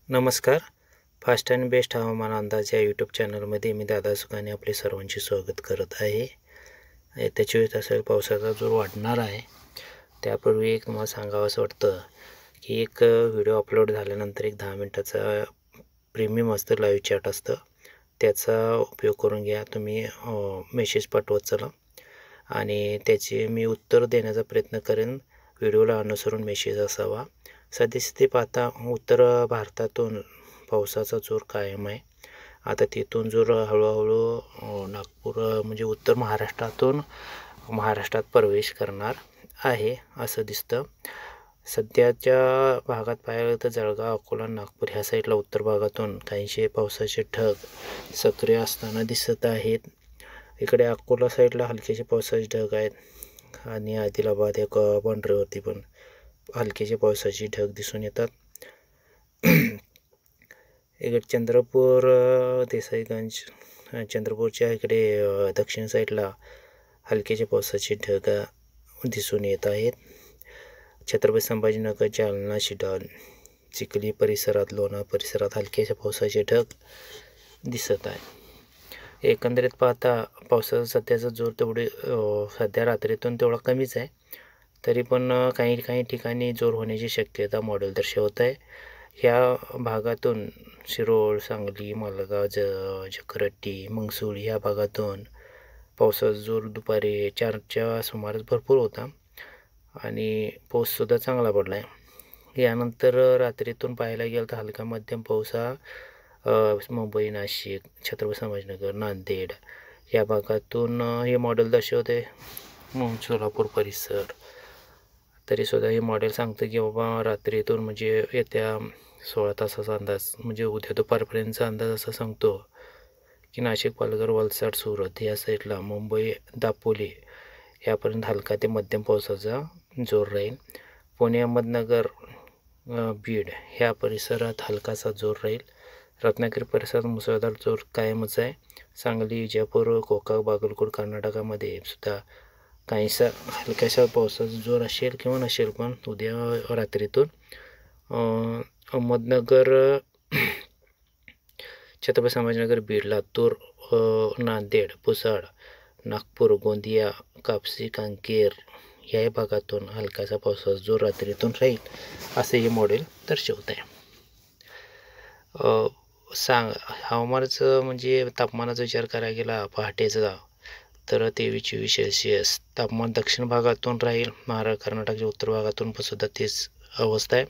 नमस्कार. Fast and best हवामान अंदाज या यूट्यूब चॅनलमध्ये मी दादा सुकाने आपले सर्वांचे स्वागत करत आहे. येत्या 24 तासात पावसाचा जोर वाढणार आहे. त्यापूर्वी एक तुम्हाला सांगावं असं वाटतं की एक व्हिडिओ अपलोड झाल्यानंतर एक 10 मिनिटाचा प्रीमियम असतं, लाईव्ह चॅट असतं. त्याचा उपयोग करून घ्या. तुम्ही मेसेज पाठवत चला आणि त्याचे मी उत्तर देण्याचा प्रयत्न करेन. व्हिडिओला अनुसरून मेसेज असावा. सद्यस्थिती पाहता उत्तर भारतातून पावसाचा जोर कायम आहे. आता तिथून जोर हळूहळू नागपूर म्हणजे उत्तर महाराष्ट्रात प्रवेश करणार आहे असं दिसतं. सध्याच्या भागात पाहिलं तर जळगाव, अकोला, नागपूर ह्या साईडला उत्तर भागातून काहीसे पावसाचे ढग सक्रिय असताना दिसत आहेत. इकडे अकोला साईडला हलकेसे पावसाचे ढग आहेत आणि आदिलाबाद या बाँड्रीवरती पण हलकेचे पावसाची ढग दिसून येतात. इकडे चंद्रपूर, देसाईगंज, चंद्रपूरच्या इकडे दक्षिण साईडला हलकेचे पावसाचे ढग दिसून येत आहेत. छत्रपती संभाजीनगर, जालना, शिडाल, चिखली परिसरात, लोणार परिसरात हलकेच्या पावसाचे ढग दिसत आहे. एकंदरीत पाहता पावसाचा सध्याचा जोर तेवढे सध्या रात्रीतून तेवढा कमीच आहे. तरी पण काही ठिकाणी जोर होण्याची शक्यता मॉडेल दर्शवत आहे. ह्या भागातून शिरोळ, सांगली, मालगाव, जखरट्टी, मंगसूळ ह्या भागातून पावसाचा जोर दुपारी 4च्या सुमारास भरपूर होता आणि पाऊससुद्धा चांगला पडला आहे. यानंतर रात्रीतून पाहायला गेलं तर हलका मध्यम पाऊस हा मुंबई, नाशिक, छत्रपती संभाजीनगर, नांदेड या भागातून हे मॉडेल दर्शवते. सोलापूर परिसर तरीसुद्धा हे मॉडेल सांगतं की बाबा रात्रीतून म्हणजे येत्या 16 तासाचा अंदाज म्हणजे उद्या दुपारपर्यंतचा अंदाज असा सांगतो की नाशिक, पालघर, वलसाड, सुरत या साईडला, मुंबई, दापोली यापर्यंत हलका ते मध्यम पावसाचा जोर राहील. पुणे, अहमदनगर, बीड ह्या परिसरात हलकासा जोर राहील. रत्नागिरी परिसरात मुसळधार जोर कायमच आहे. सांगली, विजापूर, कोकण, बागलकोट कर्नाटकामध्ये सुद्धा काहीसा हलक्याशा पावसाचा जोर असेल किंवा नसेल, पण उद्या रात्रीतून अहमदनगर, छत्रपती संभाजीनगर, बीड, लातूर, नांदेड, पुसद, नागपूर, गोंदिया, कापसी, कांकेर या भागातून हलकासा पावसाचा जोर रात्रीतून राहील असे हे मॉडेल दर्शवत आहे. हवामानाचं म्हणजे तापमानाचा विचार करायला गेला पहाटेचा तर 23-24 सेल्सिअस तापमान दक्षिण भागातून राहील. कर्नाटकच्या उत्तर भागातून पण सुद्धा तेच अवस्था आहे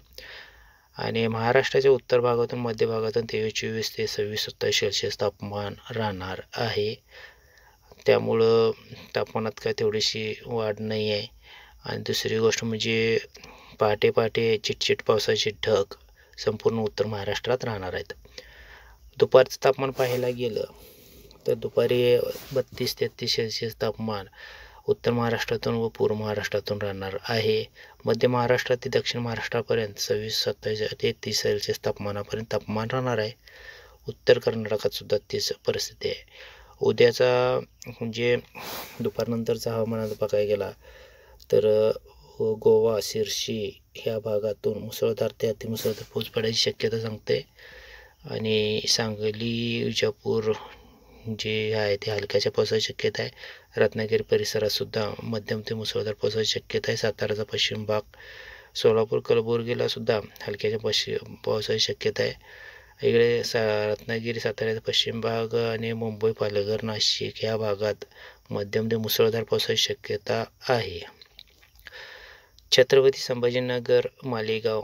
आणि महाराष्ट्राच्या उत्तर भागातून मध्य भागातून 23-24 ते 26-27 सेल्सिअस तापमान राहणार आहे. त्यामुळं तापमानात काय तेवढीशी वाढ नाही आहे. आणि दुसरी गोष्ट म्हणजे पहाटे चिटचिट पावसाचे ढग संपूर्ण उत्तर महाराष्ट्रात राहणार आहेत. दुपारचं तापमान पाहायला गेलं तर दुपारी 32-33 सेल्सिअस तापमान उत्तर महाराष्ट्रातून व पूर्व महाराष्ट्रातून राहणार आहे. मध्य महाराष्ट्रात ते दक्षिण महाराष्ट्रापर्यंत 26-27 ते 30 सेल्सिअस तापमानापर्यंत तापमान राहणार आहे. उत्तर कर्नाटकात सुद्धा तीच परिस्थिती आहे. उद्याचा म्हणजे दुपारनंतरचा हवामान बघायला गेला तर गोवा, शिर्शी ह्या भागातून मुसळधार ते अतिमुसळधार पाऊस पडायची शक्यता सांगते आणि सांगली, विजापूर जे आहे ते हलक्याच्या पावसाची शक्यता आहे. रत्नागिरी परिसरात सुद्धा मध्यम ते मुसळधार पावसाची शक्यता आहे. साताराचा पश्चिम भाग, सोलापूर, कलबुर्गीला सुद्धा हलक्याच्या पावसाची शक्यता आहे. इकडे रत्नागिरी, साताऱ्याचा पश्चिम भाग आणि मुंबई, पालघर, नाशिक या भागात मध्यम ते मुसळधार पावसाची शक्यता आहे. छत्रपती संभाजीनगर, मालेगाव,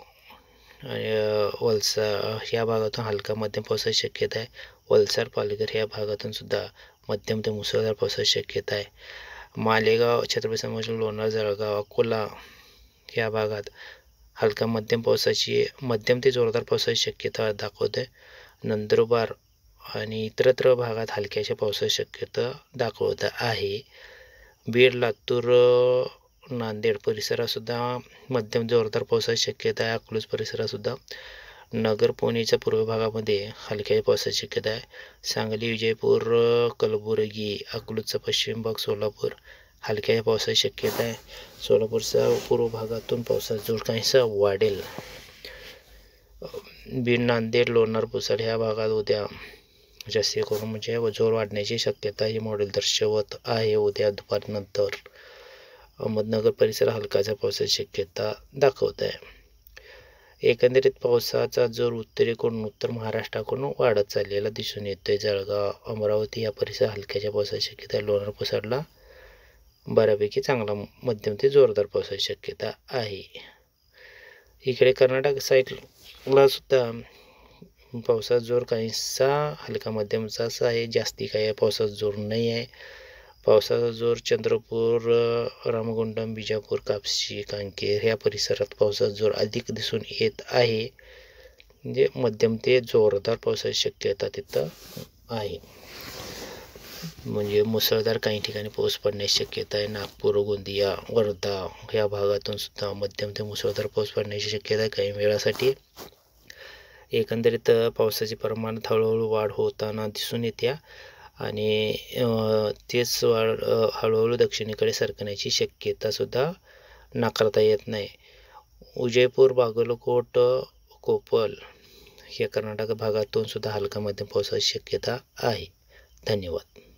वलसाड या भागातून हलका मध्यम पावसाची शक्यता आहे. वलसाड, पालघर या भागातून सुद्धा मध्यम ते मुसळधार पावसाची शक्यता आहे. मालेगाव, छत्रपती संभाजीनगर, लोणार, जळगाव, अकोला या भागात हलका मध्यम ते जोरदार पावसाची शक्यता दाखवते. नंदुरबार आणि इतरत्र भागात हलक्याच्या पावसाची शक्यता दाखवत आहे. बीड, लातूर, नांदेड परिसरातसुद्धा मध्यम जोरदार पावसाची शक्यता आहे. अकलूज परिसरातसुद्धा, नगर, पुणेच्या पूर्व भागामध्ये हलक्या पावसाची शक्यता आहे. सांगली, विजयपूर, कलबुर्गी, अकलूजचा पश्चिम भाग, सोलापूर हलक्या पावसाची शक्यता आहे. सोलापूरच्या पूर्व भागातून पावसाचा जोर काहीसा वाढेल. बीड, नांदेड, लोणार, पुसद ह्या भागात उद्या जास्ती करून म्हणजे जोर वाढण्याची शक्यता ही मॉडेल दर्शवत आहे. उद्या दुपारनंतर अहमदनगर परिसर हलकाच्या पावसाची शक्यता दाखवत आहे. एकंदरीत पावसाचा जोर उत्तरेकडून उत्तर महाराष्ट्राकडून वाढत चाललेला दिसून येतोय. जळगाव, अमरावती या परिसर हलक्याच्या पावसाची शक्यता आहे. लोणार, पुसदला बऱ्यापैकी चांगला मध्यम ते जोरदार पावसाची शक्यता आहे. इकडे कर्नाटक साईडला सुद्धा पावसाचा जोर काहीसा हलका मध्यमचाच आहे. जास्ती काही पावसाचा जोर नाही आहे. पावसाचा जोर चंद्रपूर, रामगुंडम, बिजापूर, कापशी, कांकेर ह्या परिसरात पावसाचा जोर अधिक दिसून येत आहे. म्हणजे मध्यम ते जोरदार पावसाची शक्यता तिथं आहे. म्हणजे मुसळधार काही ठिकाणी पाऊस पडण्याची शक्यता आहे. नागपूर, गोंदिया, वर्धा या भागातून सुद्धा मध्यम ते मुसळधार पाऊस पडण्याची शक्यता आहे काही वेळासाठी. एकंदरीत पावसाचे प्रमाणात हळूहळू वाढ होताना दिसून येते आणि तेच वाढ हळूहळू दक्षिणेकडे सरकण्याची शक्यतासुद्धा नाकारता येत नाही. उदयपूर, बागलकोट, कोपल या कर्नाटक भागातून सुद्धा हलका मध्यम पावसाची शक्यता आहे. धन्यवाद.